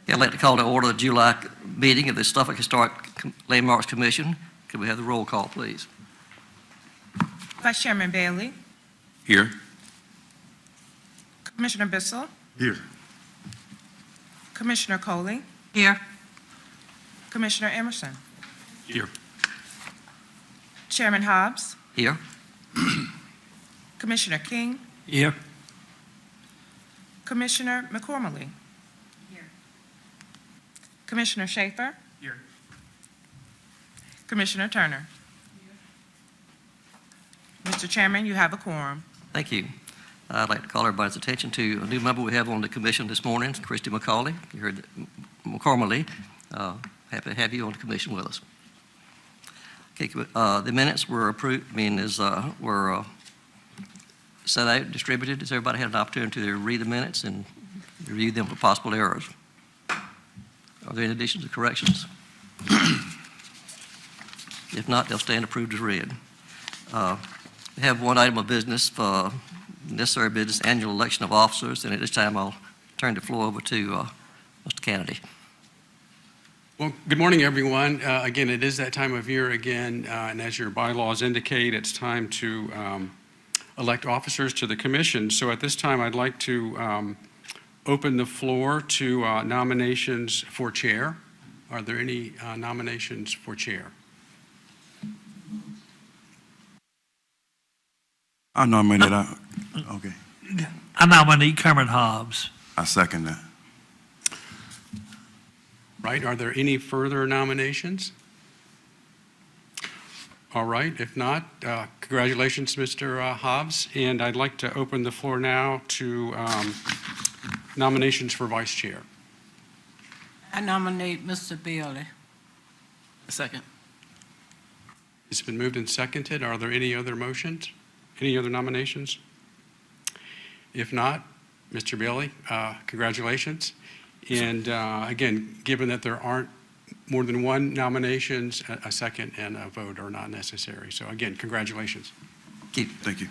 I'd like to call to order the July meeting of the Suffolk Historic Landmarks Commission. Could we have the roll call, please? Vice Chairman Bailey. Here. Commissioner Bissell. Here. Commissioner Coley. Here. Commissioner Emerson. Here. Chairman Hobbs. Here. Commissioner King. Here. Commissioner McCormickey. Here. Commissioner Schaefer. Here. Commissioner Turner. Mr. Chairman, you have a quorum. Thank you. I'd like to call everybody's attention to a new member we have on the commission this morning, Christy McCauley. You heard McCormickey. Happy to have you on the commission with us. Okay, the minutes were approved, were set out, distributed. Has everybody had an opportunity to read the minutes and review them for possible errors? Are there any additions or corrections? If not, they'll stand approved as read. We have one item of business for necessary business, annual election of officers, and at this time I'll turn the floor over to Mr. Kennedy. Well, good morning, everyone. Again, it is that time of year again, and as your bylaws indicate, it's time to elect officers to the commission. So at this time, I'd like to open the floor to nominations for chair. Are there any nominations for chair? I nominate. Okay. I nominate Kermit Hobbs. I second that. Right. Are there any further nominations? All right. If not, congratulations, Mr. Hobbs. And I'd like to open the floor now to nominations for vice chair. I nominate Mr. Bailey. A second. It's been moved and seconded. Are there any other motions? Any other nominations? If not, Mr. Bailey, congratulations. And again, given that there aren't more than one nominations, a second and a vote are not necessary. So again, congratulations. Thank you.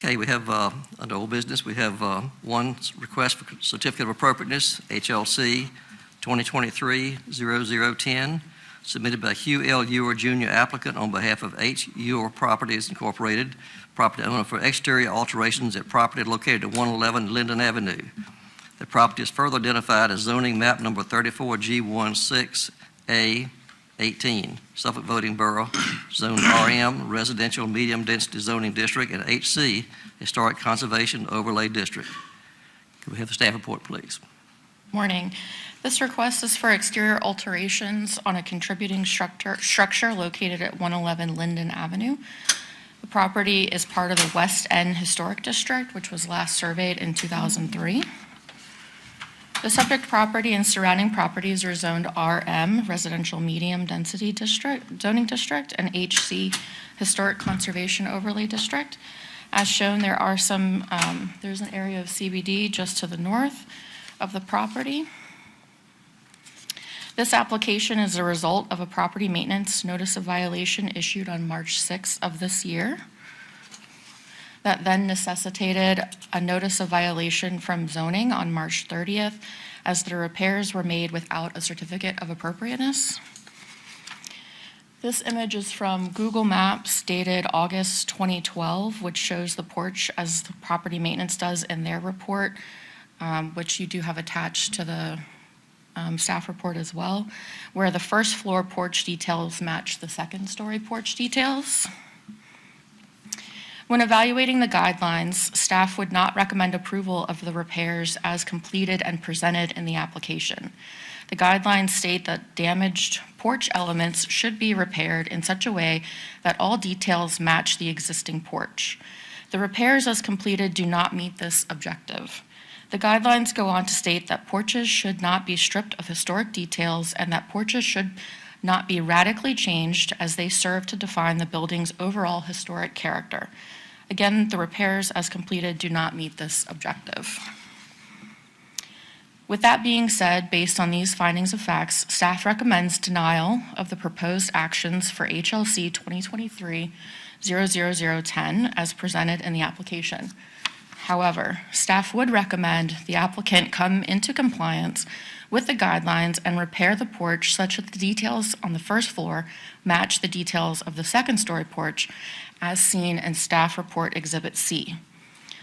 Okay, we have, under old business, we have one request for certificate of appropriateness, HLC 2023-0010, submitted by Hugh L. Ewer, Jr. applicant on behalf of H. Ewer Properties Incorporated, property owner, for exterior alterations at property located at 111 Linden Avenue. The property is further identified as zoning map number 34G16A18, Suffolk Voting Borough, Zone RM, Residential Medium Density Zoning District, and HC, Historic Conservation Overlay District. Can we have the staff report, please? Morning. This request is for exterior alterations on a contributing structure located at 111 Linden Avenue. The property is part of the West End Historic District, which was last surveyed in 2003. The subject property and surrounding properties are zoned RM, Residential Medium Density District, Zoning District, and HC, Historic Conservation Overlay District. As shown, there are some, there's an area of CBD just to the north of the property. This application is a result of a property maintenance notice of violation issued on March 6th of this year that then necessitated a notice of violation from zoning on March 30th as the repairs were made without a certificate of appropriateness. This image is from Google Maps dated August 2012, which shows the porch as the property maintenance does in their report, which you do have attached to the staff report as well, where the first floor porch details match the second story porch details. When evaluating the guidelines, staff would not recommend approval of the repairs as completed and presented in the application. The guidelines state that damaged porch elements should be repaired in such a way that all details match the existing porch. The repairs as completed do not meet this objective. The guidelines go on to state that porches should not be stripped of historic details and that porches should not be radically changed as they serve to define the building's overall historic character. Again, the repairs as completed do not meet this objective. With that being said, based on these findings of facts, staff recommends denial of the proposed actions for HLC 2023-00010 as presented in the application. However, staff would recommend the applicant come into compliance with the guidelines and repair the porch such that the details on the first floor match the details of the second-story porch as seen in Staff Report Exhibit C.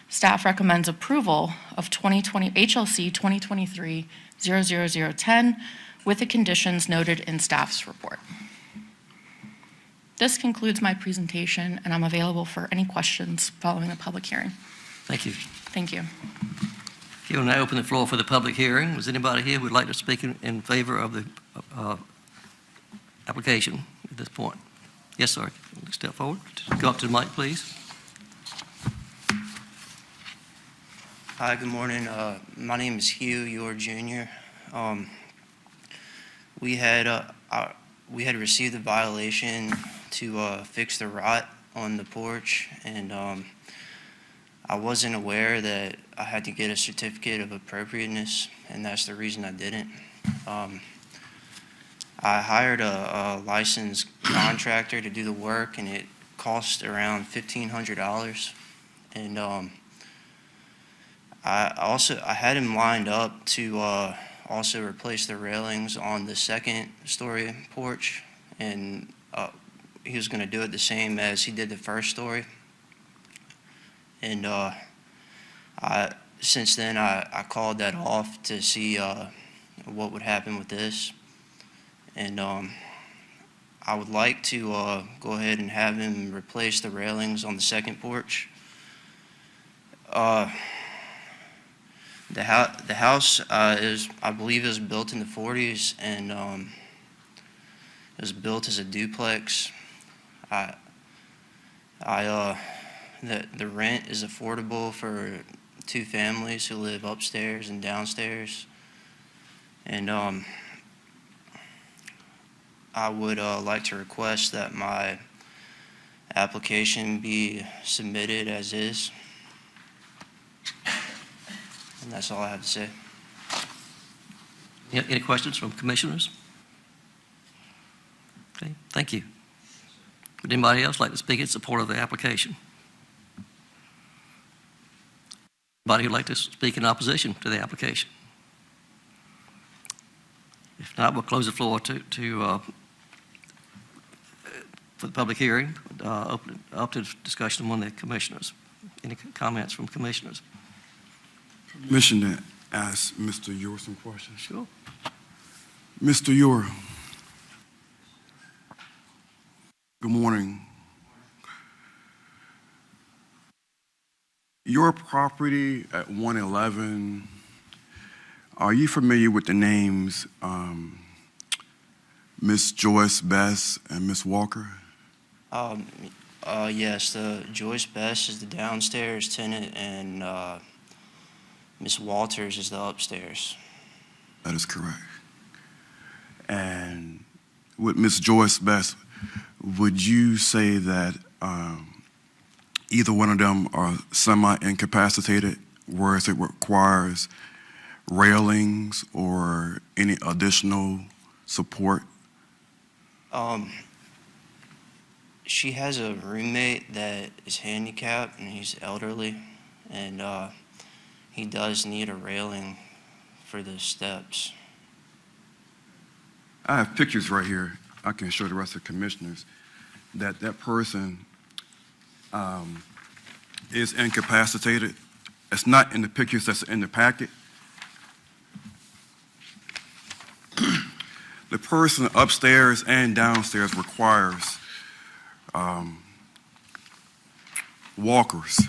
Staff recommends approval of HLC 2023-00010 with the conditions noted in staff's report. This concludes my presentation, and I'm available for any questions following the public hearing. Thank you. Thank you. Okay, we'll now open the floor for the public hearing. Was anybody here who would like to speak in favor of the application at this point? Yes, sir. Step forward. Go up to the mic, please. Hi, good morning. My name is Hugh Yor Jr. We had received a violation to fix the rot on the porch, and I wasn't aware that I had to get a certificate of appropriateness, and that's the reason I didn't. I hired a licensed contractor to do the work, and it cost around $1,500. And I had him lined up to also replace the railings on the second-story porch, and he was going to do it the same as he did the first story. And since then, I called that off to see what would happen with this. And I would like to go ahead and have him replace the railings on the second porch. The house is, I believe, is built in the 40s, and it was built as a duplex. The rent is affordable for two families who live upstairs and downstairs. And I would like to request that my application be submitted as is. And that's all I have to say. Any questions from commissioners? Okay, thank you. Would anybody else like to speak in support of the application? Anybody who'd like to speak in opposition to the application? If not, we'll close the floor for the public hearing, open up to discussion among the commissioners. Any comments from commissioners? Permission to ask Mr. Yor some questions? Sure. Mr. Yor, good morning. Your property at 111, are you familiar with the names Miss Joyce Best and Miss Walker? Yes, the Joyce Best is the downstairs tenant, and Miss Walters is the upstairs. That is correct. And with Miss Joyce Best, would you say that either one of them are semi-incapacitated, whereas it requires railings or any additional support? She has a roommate that is handicapped, and he's elderly, and he does need a railing for the steps. I have pictures right here. I can show the rest of the commissioners that that person is incapacitated. It's not in the pictures that's in the packet. The person upstairs and downstairs requires walkers.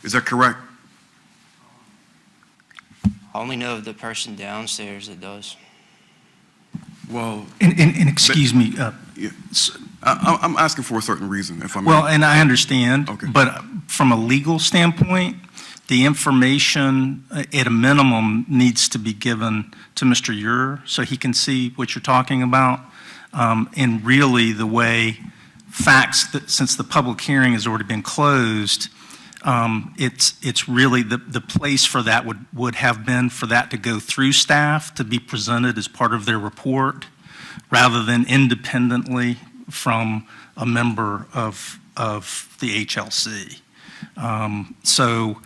Is that correct? I only know of the person downstairs that does. Well, And excuse me, yeah. I'm asking for a certain reason, if I may. well, and I understand, Okay. but from a legal standpoint, the information at a minimum needs to be given to Mr. Ure so he can see what you're talking about. And really the way facts, that since the public hearing has already been closed, it's really the place for that would have been for that to go through staff to be presented as part of their report rather than independently from a member of the HLC. So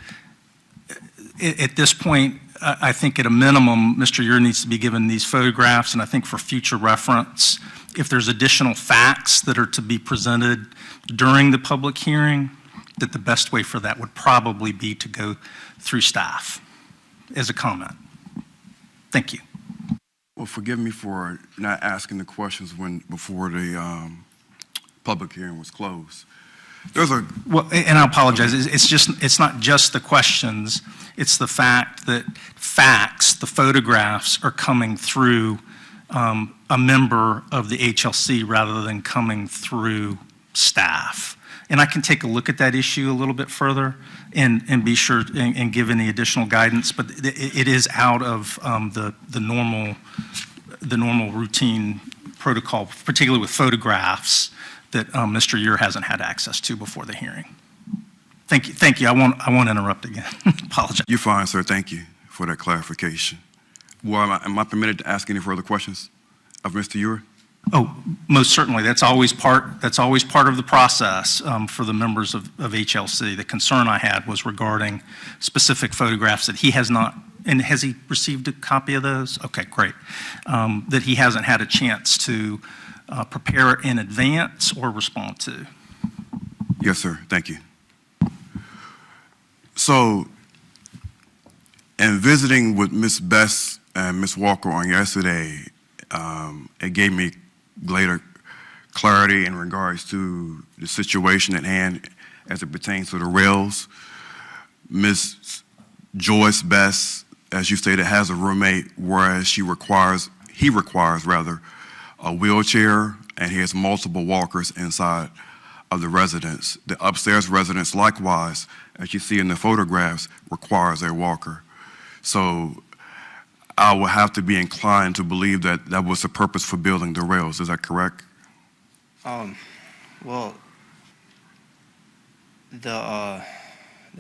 at this point, I think at a minimum, Mr. Ure needs to be given these photographs, and I think for future reference, if there's additional facts that are to be presented during the public hearing, that the best way for that would probably be to go through staff as a comment. Thank you. Well, forgive me for not asking the questions before the public hearing was closed. Well, and I apologize. It's not just the questions. It's the fact that the photographs are coming through a member of the HLC rather than coming through staff. And I can take a look at that issue a little bit further and be sure and give any additional guidance. But it is out of the normal routine protocol, particularly with photographs that Mr. Ure hasn't had access to before the hearing. Thank you. I won't interrupt again. Apologize. You're fine, sir. Thank you for that clarification. Well, am I permitted to ask any further questions of Mr. Ure? Oh, most certainly. That's always part of the process for the members of HLC. The concern I had was regarding specific photographs that he has not, and has he received a copy of those? Okay, great. That he hasn't had a chance to prepare in advance or respond to. Yes, sir. Thank you. So, in visiting with Ms. Bess and Ms. Walker on yesterday, it gave me greater clarity in regards to the situation at hand as it pertains to the rails. Ms. Joyce Bess, as you stated, has a roommate, whereas he requires a wheelchair, and he has multiple walkers inside of the residence. The upstairs residence, likewise, as you see in the photographs, requires a walker. So I would have to be inclined to believe that that was the purpose for building the rails. Is that correct? Well, the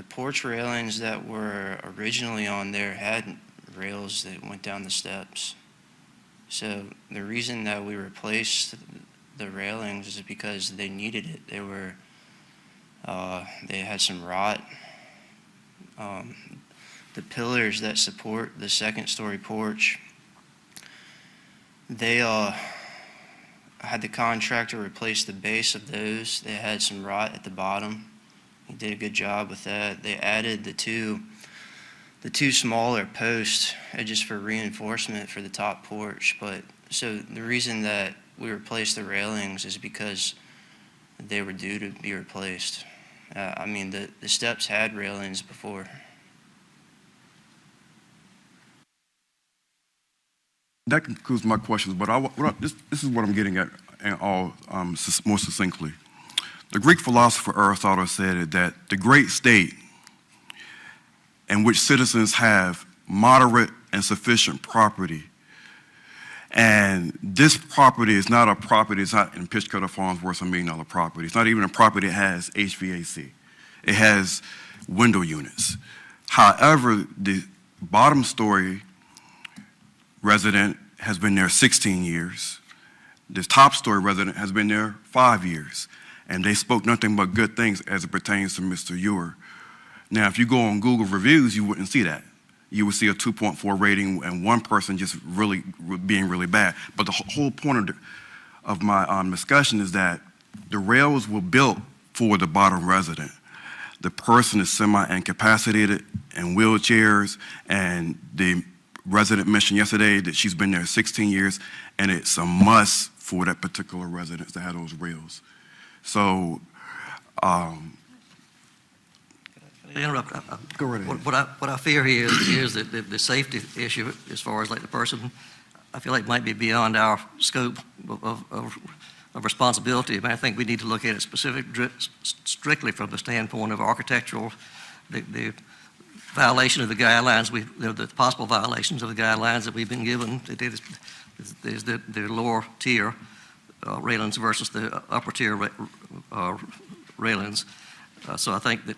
porch railings that were originally on there had rails that went down the steps. So the reason that we replaced the railings is because they needed it. They had some rot. The pillars that support the second-story porch, they had the contractor replace the base of those. They had some rot at the bottom. He did a good job with that. They added the two smaller posts just for reinforcement for the top porch. But so the reason that we replaced the railings is because they were due to be replaced. I mean, the steps had railings before. That concludes my questions, but this is what I'm getting at more succinctly. The Greek philosopher Aristotle said that the great state in which citizens have moderate and sufficient property, and this property is not a property, it's not in Pitchcutter Farms worth $1 million property. It's not even a property that has HVAC. It has window units. However, the bottom story resident has been there 16 years. The top story resident has been there 5 years. And they spoke nothing but good things as it pertains to Mr. Ure. Now, if you go on Google reviews, you wouldn't see that. You would see a 2.4 rating and one person just really being really bad. But the whole point of my discussion is that the rails were built for the bottom resident. The person is semi-incapacitated in wheelchairs, and the resident mentioned yesterday that she's been there 16 years, and it's a must for that particular residence to have those rails. So, Interrupt. Go right ahead. What I fear here is that the safety issue, as far as like the person, I feel like might be beyond our scope of responsibility. I mean, I think we need to look at it strictly from the standpoint of architectural, the violation of the guidelines, the possible violations of the guidelines that we've been given. There's the lower tier railings versus the upper tier railings. So I think that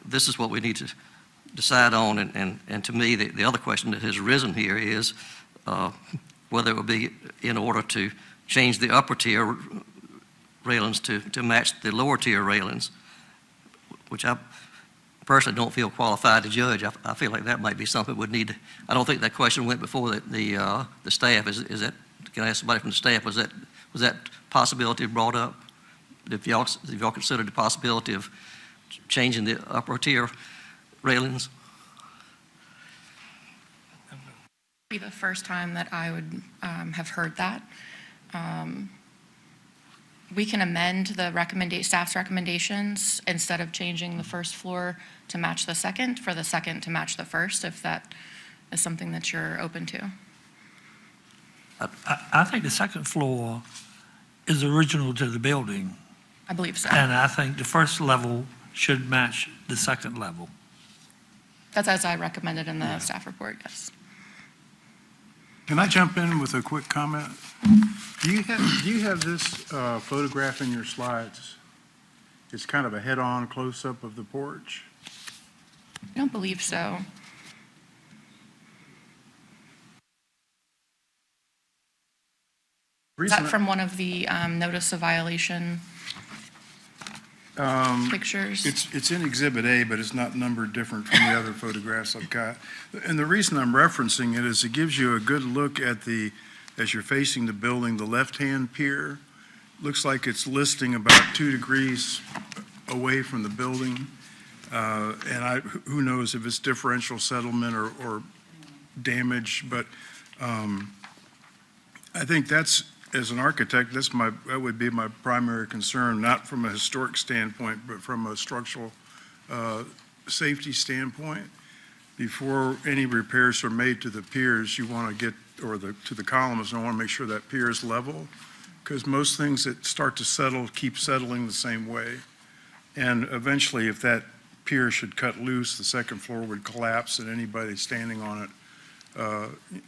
this is what we need to decide on. And to me, the other question that has arisen here is whether it would be in order to change the upper tier railings to match the lower tier railings, which I personally don't feel qualified to judge. I feel like that might be something would need, I don't think that question went before the staff. Is that, can I ask somebody from the staff, was that possibility brought up? If y'all considered the possibility of changing the upper tier railings? Be the first time that I would have heard that. We can amend the staff's recommendations instead of changing the first floor to match the second, for the second to match the first, if that is something that you're open to. I think the second floor is original to the building, I believe so. and I think the first level should match the second level. That's as I recommended in the staff report, yes. Can I jump in with a quick comment? Do you have this photograph in your slides? It's kind of a head-on close-up of the porch. I don't believe so. Is that from one of the notice of violation pictures? It's in Exhibit A, but it's not numbered different from the other photographs I've got. And the reason I'm referencing it is it gives you a good look at as you're facing the building, the left-hand pier. Looks like it's listing about 2 degrees away from the building. And who knows if it's differential settlement or damage, but I think that's, as an architect, that would be my primary concern, not from a historic standpoint, but from a structural safety standpoint. Before any repairs are made to the piers, you want to get, or to the columns, and I want to make sure that pier is level, because most things that start to settle keep settling the same way. And eventually, if that pier should cut loose, the second floor would collapse and anybody standing on it.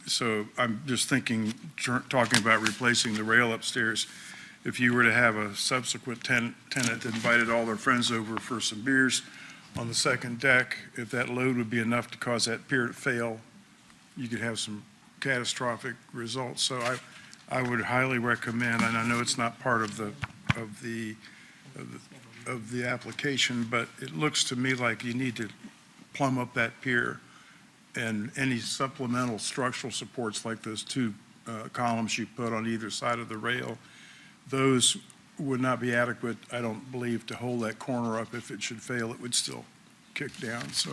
So I'm just thinking, talking about replacing the rail upstairs, if you were to have a subsequent tenant that invited all their friends over for some beers on the second deck, if that load would be enough to cause that pier to fail, you could have some catastrophic results. So I would highly recommend, and I know it's not part of the application, but it looks to me like you need to plumb up that pier, and any supplemental structural supports like those 2 columns you put on either side of the rail, those would not be adequate, I don't believe, to hold that corner up. If it should fail, it would still kick down. So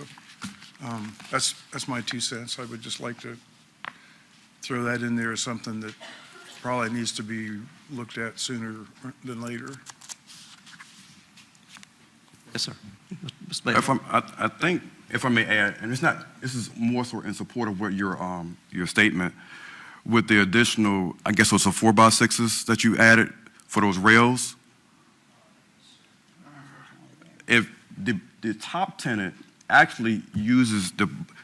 that's my 2 cents. I would just like to throw that in there as something that probably needs to be looked at sooner than later. Yes, sir. Mr. Bailey. I think, if I may add, and this is more so in support of what your statement, with the additional, I guess those are 4x6s that you added for those rails. If the top tenant actually uses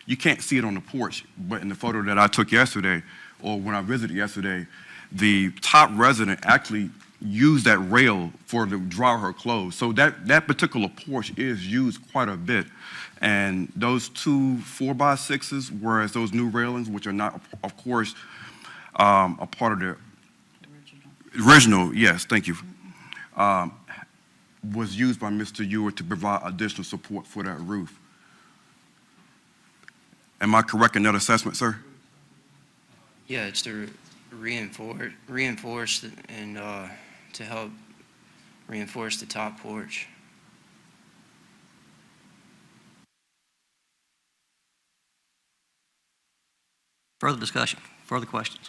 you can't see it on the porch, but in the photo that I took yesterday, or when I visited yesterday, the top resident actually used that rail to dry her clothes. So that particular porch is used quite a bit. And those 2 4x6s, whereas those new railings, which are not, of course, a part of the original, yes, thank you, was used by Mr. Ewer to provide additional support for that roof. Am I correct in that assessment, sir? Yeah, it's to reinforce and to help reinforce the top porch. Further discussion, further questions?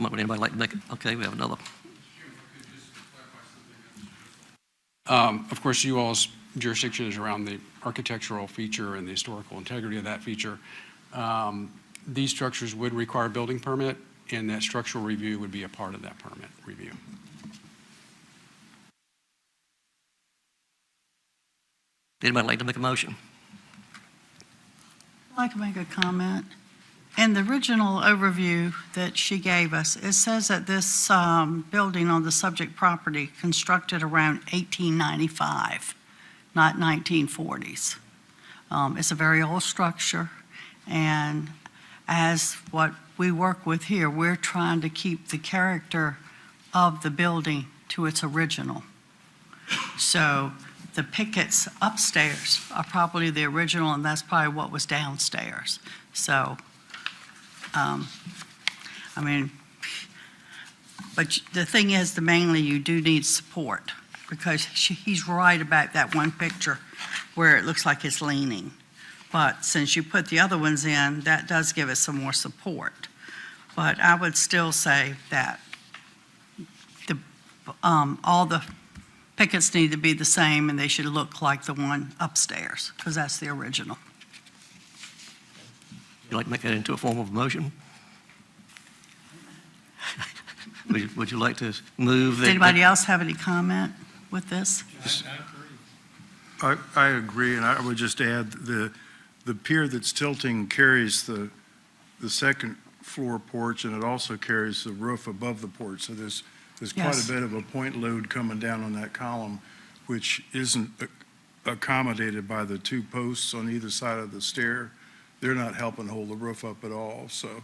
Would anybody like to make it? Okay, we have another. Of course, you all's jurisdiction is around the architectural feature and the historical integrity of that feature. These structures would require a building permit, and that structural review would be a part of that permit review. Anybody like to make a motion? I'd like to make a comment. In the original overview that she gave us, it says that this building on the subject property constructed around 1895, not 1940s. It's a very old structure, and as what we work with here, we're trying to keep the character of the building to its original. So the pickets upstairs are probably the original, and that's probably what was downstairs. So, I mean, but the thing is, mainly you do need support, because he's right about that one picture where it looks like it's leaning. But since you put the other ones in, that does give it some more support. But I would still say that all the pickets need to be the same, and they should look like the one upstairs, because that's the original. You'd like to make that into a form of motion? Would you like to move? Does anybody else have any comment with this? I agree, and I would just add the pier that's tilting carries the second floor porch, and it also carries the roof above the porch. So there's quite Yes. a bit of a point load coming down on that column, which isn't accommodated by the two posts on either side of the stair. They're not helping hold the roof up at all. So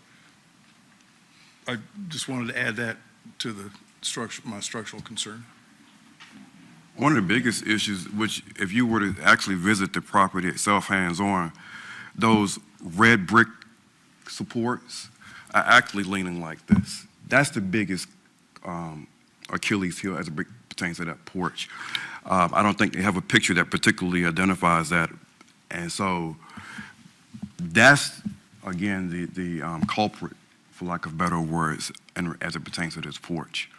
I just wanted to add that to the structure, my structural concern. One of the biggest issues, which if you were to actually visit the property itself hands-on, those red brick supports are actually leaning like this. That's the biggest Achilles heel as it pertains to that porch. I don't think they have a picture that particularly identifies that. And so that's, again, the culprit, for lack of better words, and as it pertains to this porch.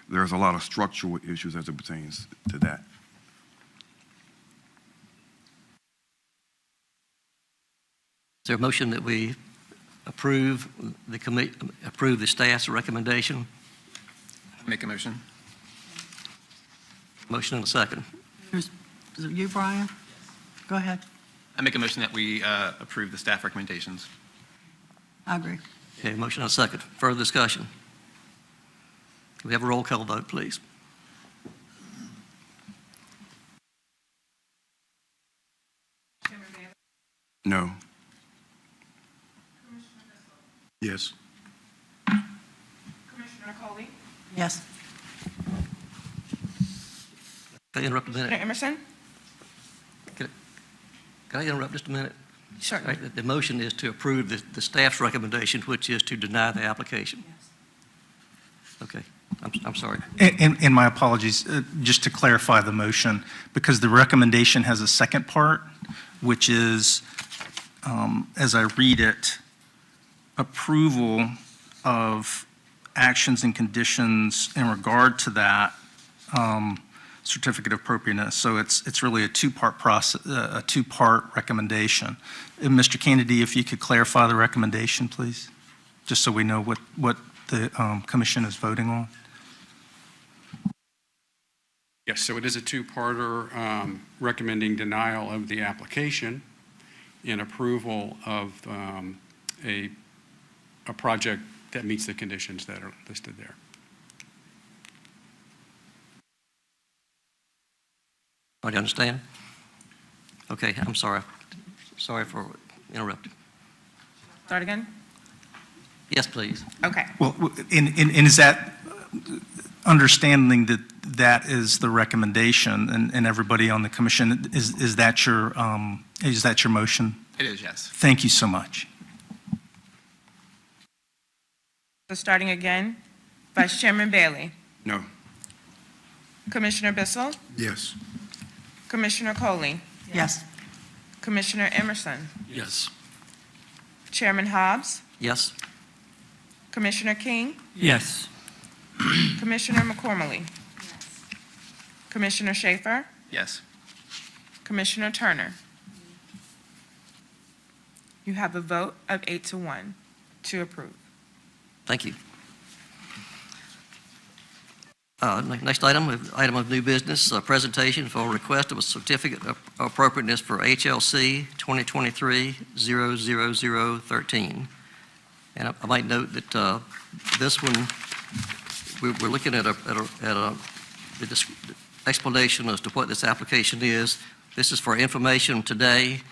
There's a lot of structural issues as it pertains to that. Is there a motion that we approve the staff's recommendation? Make a motion. Motion and a second. Is it you, Brian? Go ahead. I make a motion that we approve the staff recommendations. I agree. Okay, motion and a second. Further discussion? Can we have a roll call vote, please? No. Yes. Commissioner Coley? Yes. Can I interrupt a Commissioner minute? Emerson? Can I interrupt just a minute? Sure. Right, the motion is to approve the staff's recommendation, which is to deny the application. Okay, I'm sorry. And my apologies, just to clarify the motion, because the recommendation has a second part, which is, as I read it, approval of actions and conditions in regard to that certificate of appropriateness. So it's really a two-part process, a two-part recommendation. And Mr. Kennedy, if you could clarify the recommendation, please, just so we know what the commission is voting on. Yes, so it is a two-parter recommending denial of the application and approval of a project that meets the conditions that are listed there. Do you understand? Okay, I'm sorry. Sorry for interrupting. Start again? Yes, please. Okay. Well, and is that understanding that that is the recommendation, and everybody on the commission, is that your motion? It is, yes. Thank you so much. So starting again, Vice Chairman Bailey, No. Commissioner Bissell, Yes. Commissioner Coley, Yes. Commissioner Emerson, Yes. Chairman Hobbs, Yes? Commissioner King, Yes. Commissioner McCormley, Commissioner Schaefer, Yes. Commissioner Turner. You have a vote of 8-1 to approve. Thank you. Next item of new business, presentation for a request of a certificate of appropriateness for HLC 2023-00013. And I might note that this one, we're looking at the explanation as to what this application is. This is for information today.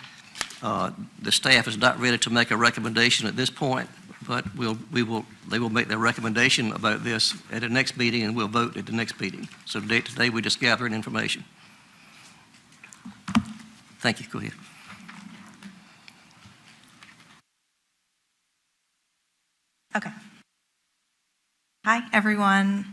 The staff is not ready to make a recommendation at this point. but they will make their recommendation about this at the next meeting, and we'll vote at the next meeting. So today, we're just gathering information. Thank you. Go ahead. Okay. Hi, everyone.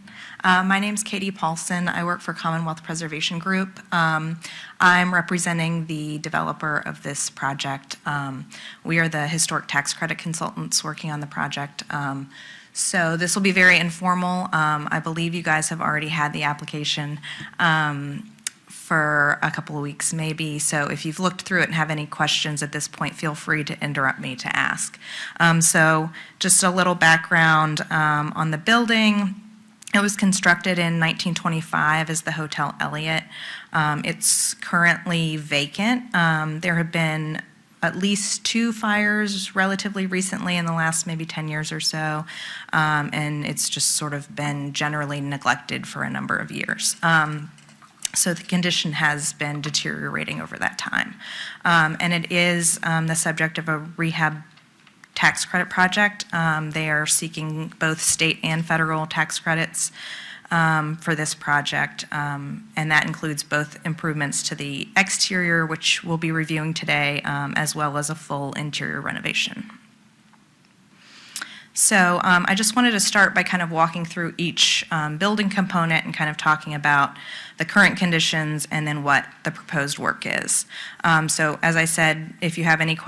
My name's Katie Paulson. I work for Commonwealth Preservation Group. I'm representing the developer of this project. We are the historic tax credit consultants working on the project. So this will be very informal. I believe you guys have already had the application for a couple of weeks maybe. So if you've looked through it and have any questions at this point, feel free to interrupt me to ask. So just a little background on the building. It was constructed in 1925 as the Hotel Elliott. It's currently vacant. There have been at least 2 fires relatively recently in the last maybe 10 years or so, and it's just sort of been generally neglected for a number of years. So the condition has been deteriorating over that time. And it is the subject of a rehab tax credit project. They are seeking both state and federal tax credits for this project. And that includes both improvements to the exterior, which we'll be reviewing today, as well as a full interior renovation. So I just wanted to start by kind of walking through each building component and kind of talking about the current conditions and then what the proposed work is. So as I said, if you have any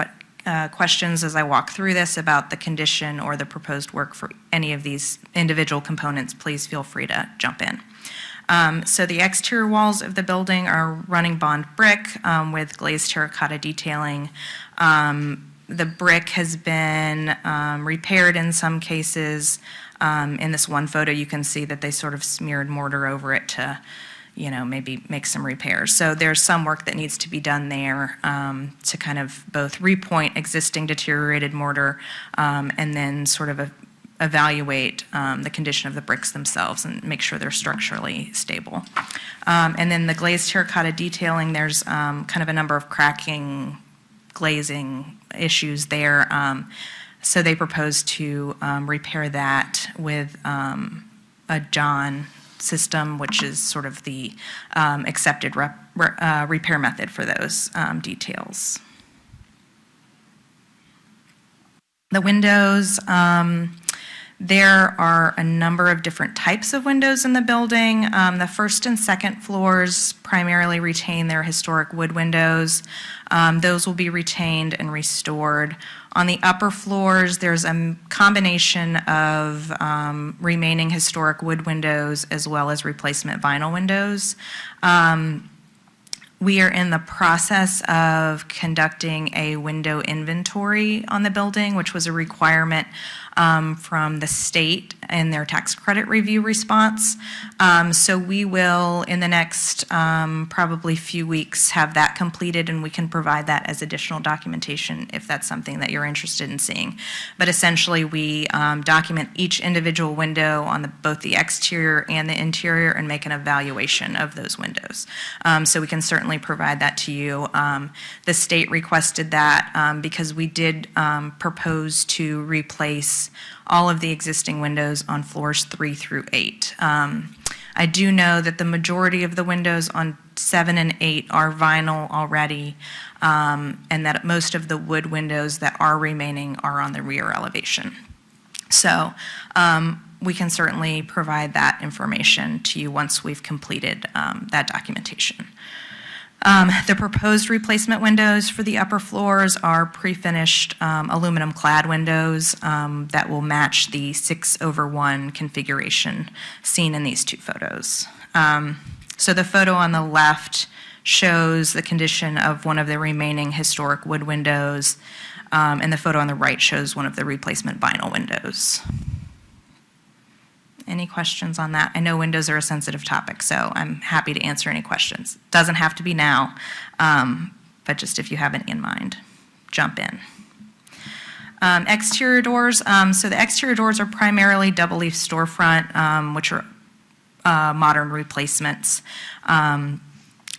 questions as I walk through this about the condition or the proposed work for any of these individual components, please feel free to jump in. So the exterior walls of the building are running bond brick with glazed terracotta detailing. The brick has been repaired in some cases. In this one photo, you can see that they sort of smeared mortar over it to, maybe make some repairs. So there's some work that needs to be done there to kind of both repoint existing deteriorated mortar and then sort of evaluate the condition of the bricks themselves and make sure they're structurally stable. And then the glazed terracotta detailing, there's kind of a number of cracking, glazing issues there. So they propose to repair that with a John system, which is sort of the accepted repair method for those details. The windows, there are a number of different types of windows in the building. The first and second floors primarily retain their historic wood windows. Those will be retained and restored. On the upper floors, there's a combination of remaining historic wood windows as well as replacement vinyl windows. We are in the process of conducting a window inventory on the building, which was a requirement from the state in their tax credit review response. So we will, in the next probably few weeks, have that completed, and we can provide that as additional documentation if that's something that you're interested in seeing. But essentially, we document each individual window on both the exterior and the interior and make an evaluation of those windows. So we can certainly provide that to you. The state requested that because we did propose to replace all of the existing windows on floors 3 through 8. I do know that the majority of the windows on 7 and 8 are vinyl already, and that most of the wood windows that are remaining are on the rear elevation. So we can certainly provide that information to you once we've completed that documentation. The proposed replacement windows for the upper floors are pre-finished aluminum clad windows that will match the 6/1 configuration seen in these 2 photos. So the photo on the left shows the condition of one of the remaining historic wood windows, and the photo on the right shows one of the replacement vinyl windows. Any questions on that? I know windows are a sensitive topic, so I'm happy to answer any questions. Doesn't have to be now, but just if you have any in mind, jump in. Exterior doors. So the exterior doors are primarily double-leaf storefront, which are modern replacements.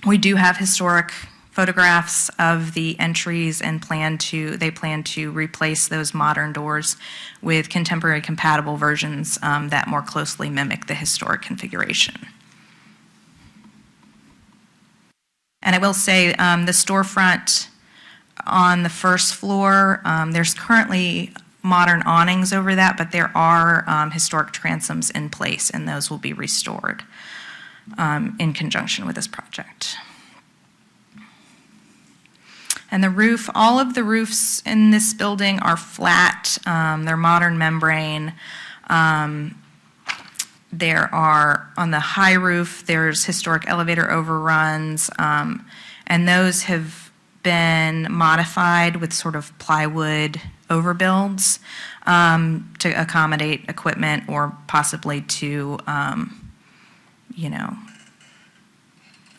We do have historic photographs of the entries and they plan to replace those modern doors with contemporary compatible versions that more closely mimic the historic configuration. And I will say the storefront on the first floor, there's currently modern awnings over that, but there are historic transoms in place, and those will be restored in conjunction with this project. And the roof, all of the roofs in this building are flat. They're modern membrane. There are, on the high roof, there's historic elevator overruns, and those have been modified with sort of plywood overbuilds to accommodate equipment or possibly to,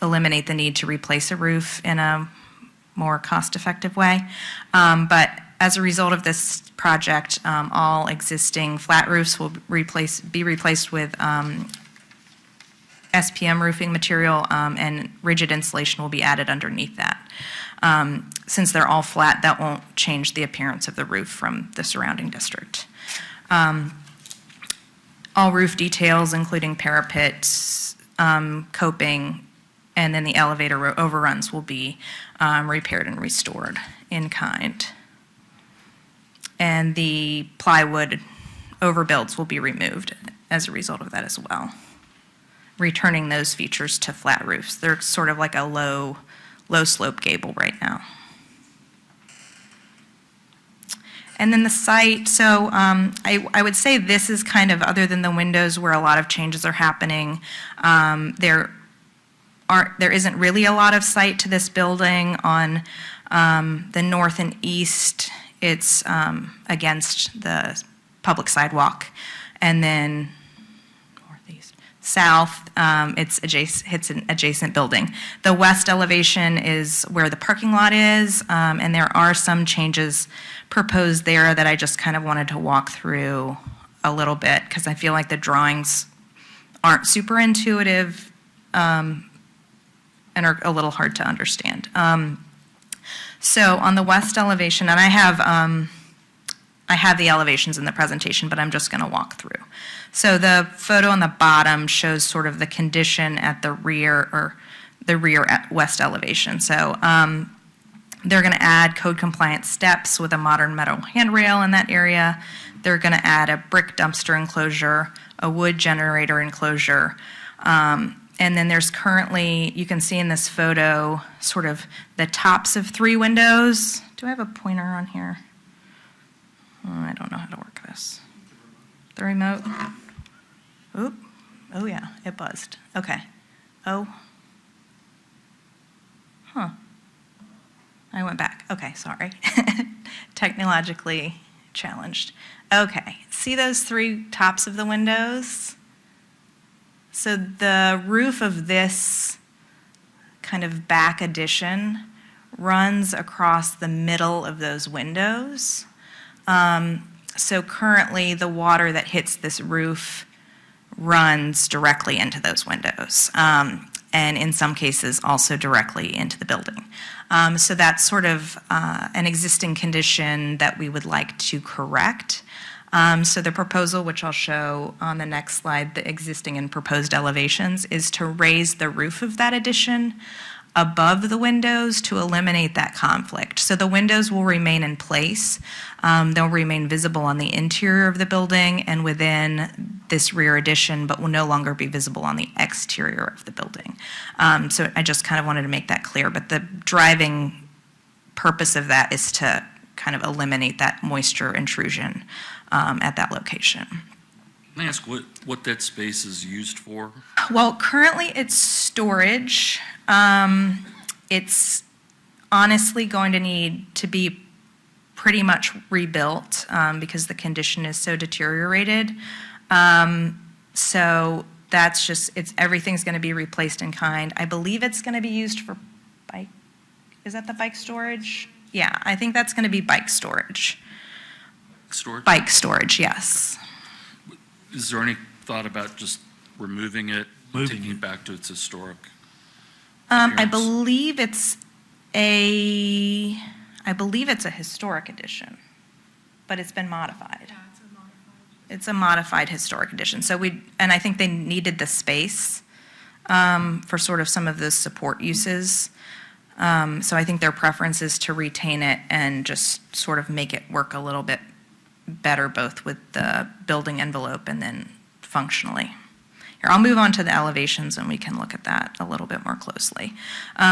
eliminate the need to replace a roof in a more cost-effective way. But as a result of this project, all existing flat roofs will be replaced with SPM roofing material, and rigid insulation will be added underneath that. Since they're all flat, that won't change the appearance of the roof from the surrounding district. All roof details, including parapets, coping, and then the elevator overruns will be repaired and restored in kind. And the plywood overbuilds will be removed as a result of that as well, returning those features to flat roofs. They're sort of like a low slope gable right now. And then the site, so I would say this is kind of, other than the windows where a lot of changes are happening, there isn't really a lot of site to this building. On the north and east, it's against the public sidewalk, and then northeast, south, it's an adjacent building. The west elevation is where the parking lot is, and there are some changes proposed there that I just kind of wanted to walk through a little bit because I feel like the drawings aren't super intuitive and are a little hard to understand. So on the west elevation, and I have the elevations in the presentation, but I'm just going to walk through. So the photo on the bottom shows sort of the condition at the rear, or the rear west elevation. So they're going to add code-compliant steps with a modern metal handrail in that area. They're going to add a brick dumpster enclosure, a wood generator enclosure, and then there's currently, you can see in this photo, sort of the tops of 3 windows. Do I have a pointer on here? Oh, I don't know how to work this. The remote? Oop. Oh, yeah, it buzzed. Okay. Oh. Huh. I went back. Okay, sorry. Technologically challenged. Okay, see those 3 tops of the windows? So the roof of this kind of back addition runs across the middle of those windows. So currently the water that hits this roof runs directly into those windows, and in some cases also directly into the building. So that's sort of an existing condition that we would like to correct. So the proposal, which I'll show on the next slide, the existing and proposed elevations, is to raise the roof of that addition above the windows to eliminate that conflict. So the windows will remain in place. They'll remain visible on the interior of the building and within this rear addition, but will no longer be visible on the exterior of the building. So I just kind of wanted to make that clear, but the driving purpose of that is to kind of eliminate that moisture intrusion at that location. Can I ask what that space is used for? Well, currently it's storage. It's honestly going to need to be pretty much rebuilt because the condition is so deteriorated. So that's just, everything's going to be replaced in kind. I believe it's going to be used for bike. Is that the bike storage? Yeah, I think that's going to be bike storage. Storage? Bike storage, yes. Is there any thought about just removing it, taking it back to its historic I appearance? believe it's I believe it's a historic edition, but it's been modified. It's a modified historic edition. So and I think they needed the space for sort of some of the support uses. So I think their preference is to retain it and just sort of make it work a little bit better, both with the building envelope and then functionally. Here, I'll move on to the elevations and we can look at that a little bit more closely.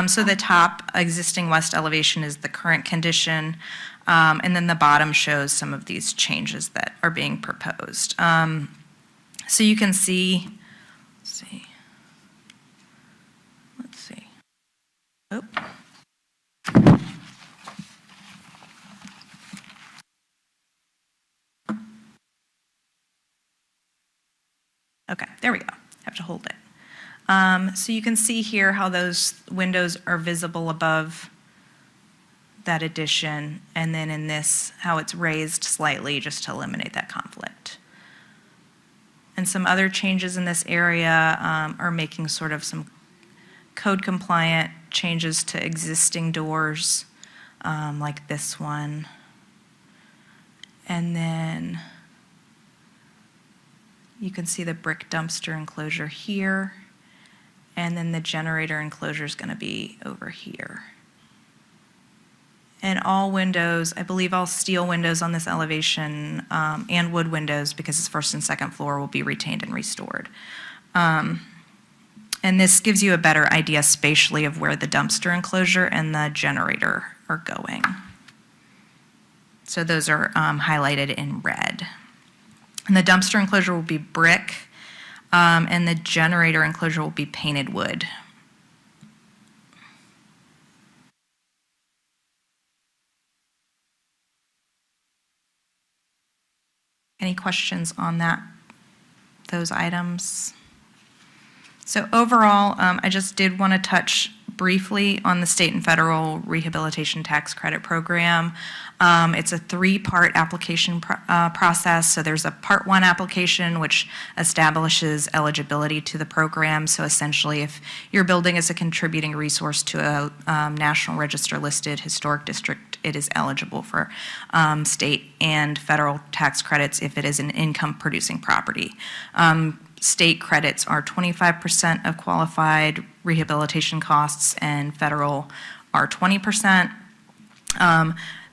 So the top existing west elevation is the current condition, and then the bottom shows some of these changes that are being proposed. So you can see, let's see. Oh. Okay, there we go. Have to hold it. So you can see here how those windows are visible above that addition, and then in this, how it's raised slightly just to eliminate that conflict. And some other changes in this area are making sort of some code compliant changes to existing doors, like this one. And then you can see the brick dumpster enclosure here, and then the generator enclosure is going to be over here. And all windows, I believe all steel windows on this elevation and wood windows, because it's first and second floor, will be retained and restored. And this gives you a better idea spatially of where the dumpster enclosure and the generator are going. So those are highlighted in red. And the dumpster enclosure will be brick, and the generator enclosure will be painted wood. Any questions on those items? So overall, I just did want to touch briefly on the state and federal rehabilitation tax credit program. It's a three-part application process. So there's a Part 1 application, which establishes eligibility to the program. So essentially, if your building is a contributing resource to a National Register listed historic district, it is eligible for state and federal tax credits if it is an income-producing property. State credits are 25% of qualified rehabilitation costs, and federal are 20%.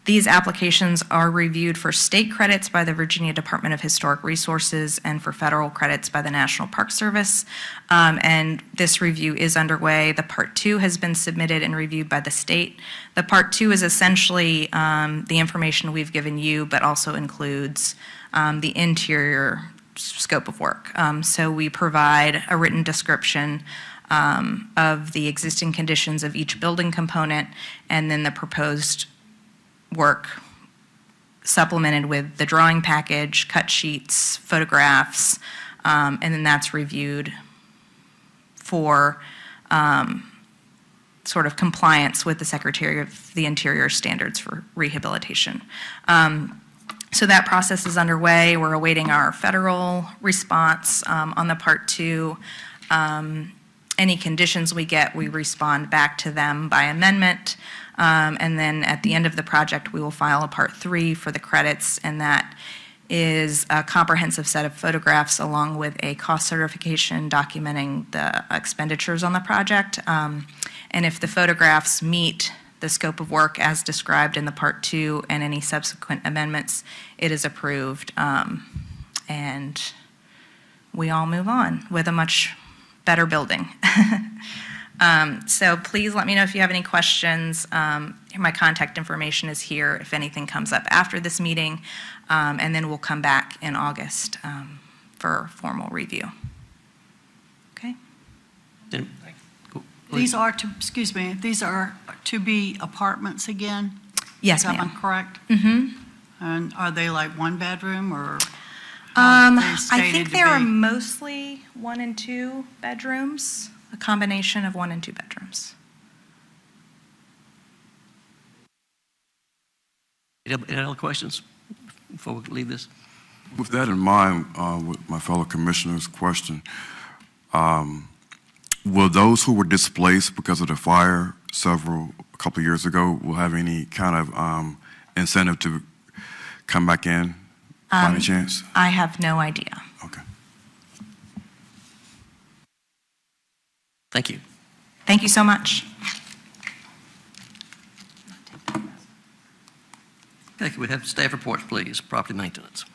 These applications are reviewed for state credits by the Virginia Department of Historic Resources and for federal credits by the National Park Service. And this review is underway. The Part 2 has been submitted and reviewed by the state. The Part 2 is essentially the information we've given you, but also includes the interior scope of work. So we provide a written description of the existing conditions of each building component, and then the proposed work supplemented with the drawing package, cut sheets, photographs, and then that's reviewed for sort of compliance with the Secretary of the Interior standards for rehabilitation. So that process is underway. We're awaiting our federal response on the Part 2. Any conditions we get, we respond back to them by amendment. And then at the end of the project, we will file a Part 3 for the credits, and that is a comprehensive set of photographs along with a cost certification documenting the expenditures on the project. And if the photographs meet the scope of work as described in the Part 2 and any subsequent amendments, it is approved. And we all move on with a much better building. So please let me know if you have any questions. My contact information is here if anything comes up after this meeting, and then we'll come back in August for formal review. Okay? These are these are to be apartments again? Yes, Is that ma'am. correct? Mm-hmm. And are they like one bedroom or? I think they are mostly 1 and 2 bedrooms, a combination of 1 and 2 bedrooms. Any other questions before we leave this? With that in mind, with my fellow commissioners' question, will those who were displaced because of the fire a couple of years ago, will have any kind of incentive to come back in by any chance? I have no idea. Okay. Thank you. Thank you so much. Okay, can we have staff reports, please? Property maintenance.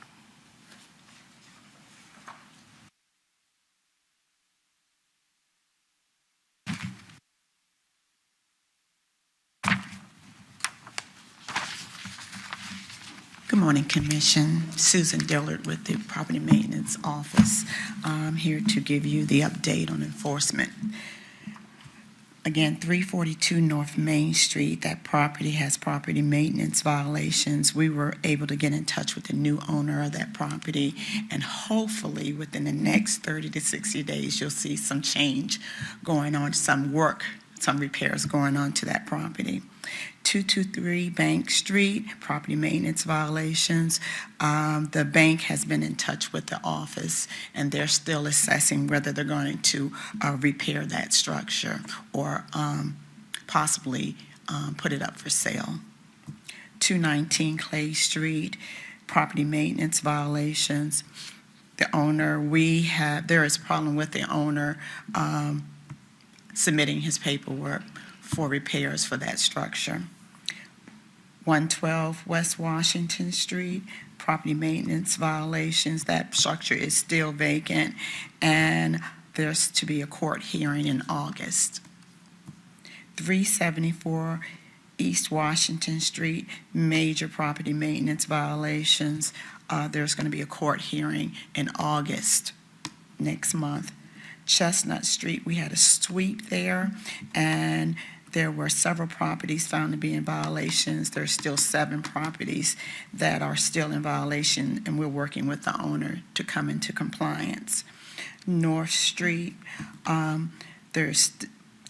Good morning, Commission. Susan Dillard with the Property Maintenance Office. I'm here to give you the update on enforcement. Again, 342 North Main Street, that property has property maintenance violations. We were able to get in touch with the new owner of that property, and hopefully within the next 30 to 60 days, you'll see some change going on, some work, some repairs going on to that property. 223 Bank Street, property maintenance violations. The bank has been in touch with the office, and they're still assessing whether they're going to repair that structure or possibly put it up for sale. 219 Clay Street, property maintenance violations. The owner, there is a problem with the owner submitting his paperwork for repairs for that structure. 112 West Washington Street, property maintenance violations. That structure is still vacant, and there's to be a court hearing in August. 374 East Washington Street, major property maintenance violations. There's going to be a court hearing in August next month. Chestnut Street, we had a sweep there, and there were several properties found to be in violations. There's still 7 properties that are still in violation, and we're working with the owner to come into compliance. North Street, there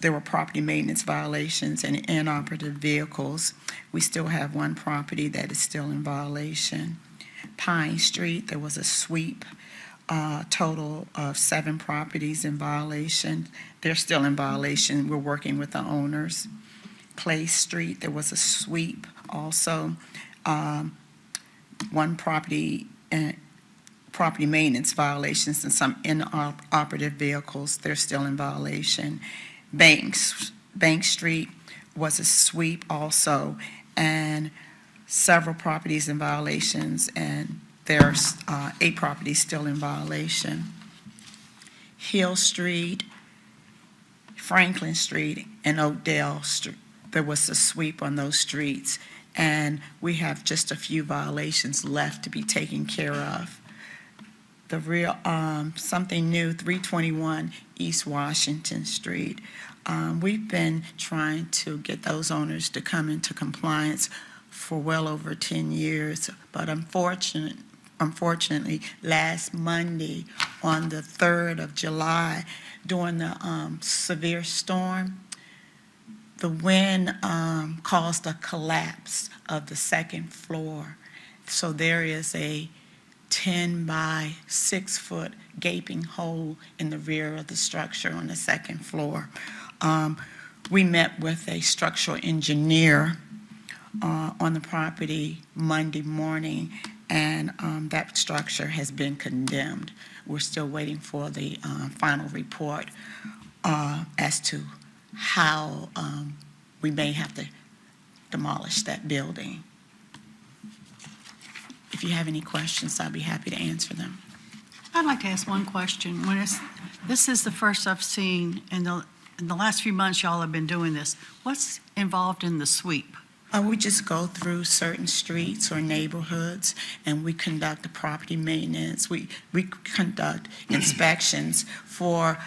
were property maintenance violations and inoperative vehicles. We still have 1 property that is still in violation. Pine Street, there was a sweep. Total of 7 properties in violation. They're still in violation. We're working with the owners. Clay Street, there was a sweep also. 1 property, property maintenance violations and some inoperative vehicles. They're still in violation. Bank Street was a sweep also, and several properties in violations, and there's 8 properties still in violation. Hill Street, Franklin Street, and Oakdale Street, there was a sweep on those streets, and we have just a few violations left to be taken care of. The real, something new, 321 East Washington Street. We've been trying to get those owners to come into compliance for well over 10 years, but unfortunately, last Monday on the 3rd of July, during the severe storm, the wind caused a collapse of the 2nd floor. So there is a 10 by 6 foot gaping hole in the rear of the structure on the 2nd floor. We met with a structural engineer on the property Monday morning, and that structure has been condemned. We're still waiting for the final report as to how we may have to demolish that building. If you have any questions, I'll be happy to answer them. I'd like to ask one question. This is the first I've seen in the last few months y'all have been doing this. What's involved in the sweep? We just go through certain streets or neighborhoods, and we conduct the property maintenance. We conduct inspections for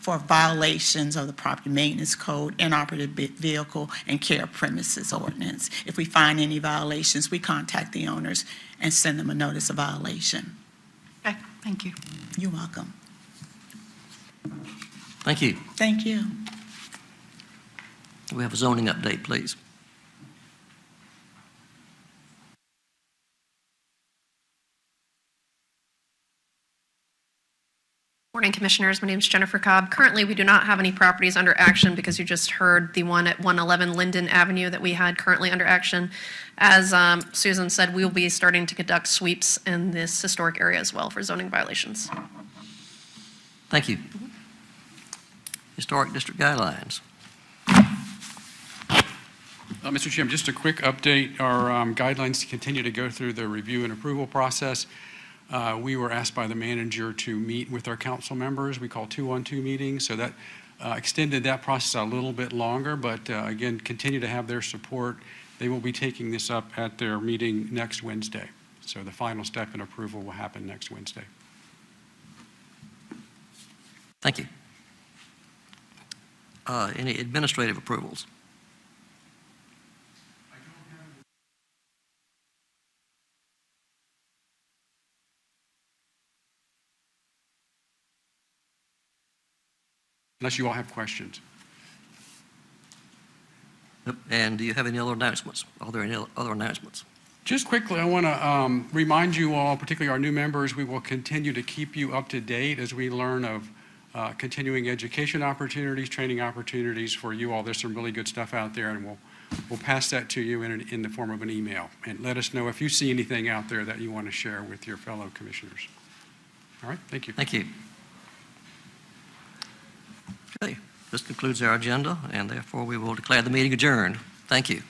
violations of the property maintenance code, inoperative vehicle, and care premises ordinance. If we find any violations, we contact the owners and send them a notice of violation. Okay, thank you. You're welcome. Thank you. Thank you. We have a zoning update, please. Morning, Commissioners. My name is Jennifer Cobb. Currently, we do not have any properties under action because you just heard the one at 111 Linden Avenue that we had currently under action. As Susan said, we will be starting to conduct sweeps in this historic area as well for zoning violations. Thank you. Historic District Guidelines. Mr. Chairman, just a quick update. Our guidelines continue to go through the review and approval process. We were asked by the manager to meet with our council members. We call 2-on-2 meetings, so that extended that process a little bit longer, but again, continue to have their support. They will be taking this up at their meeting next Wednesday. So the final step in approval will happen next Wednesday. Thank you. Any administrative approvals? Unless you all have questions. Yep. And do you have any other announcements? Are there any other announcements? Just quickly, I want to remind you all, particularly our new members, we will continue to keep you up to date as we learn of continuing education opportunities, training opportunities for you all. There's some really good stuff out there, and we'll pass that to you in the form of an email. And let us know if you see anything out there that you want to share with your fellow commissioners. All right, thank you. Thank you. Okay, this concludes our agenda, and therefore we will declare the meeting adjourned. Thank you.